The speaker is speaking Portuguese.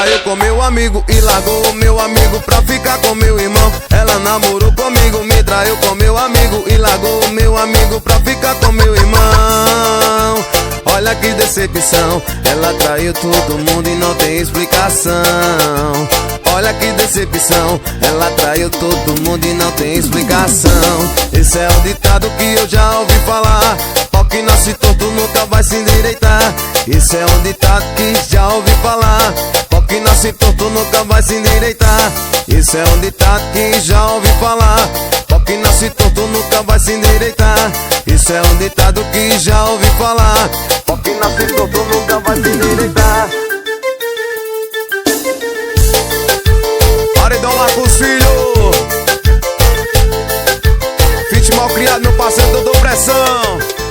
traiu com meu amigo e largou o meu amigo pra ficar com meu irmão. Ela namorou comigo, me traiu com meu amigo e largou o meu amigo pra ficar com meu irmão. Olha que decepção, ela traiu todo mundo e não tem explicação. Olha que decepção, ela traiu todo mundo e não tem explicação. Esse é o ditado que eu já ouvi falar: pau que nasce torto nunca vai se endireitar. Esse é um ditado que já ouvi falar: pau que nasce torto nunca vai se endireitar. Esse é um ditado que já ouvi falar: pau que nasce torto nunca vai se endireitar. Isso é um ditado que já ouvi falar: pau que nasce torto nunca vai se endireitar. Paredão Marcos Filho, fit mal criado, meu parceiro, Dodô Pressão.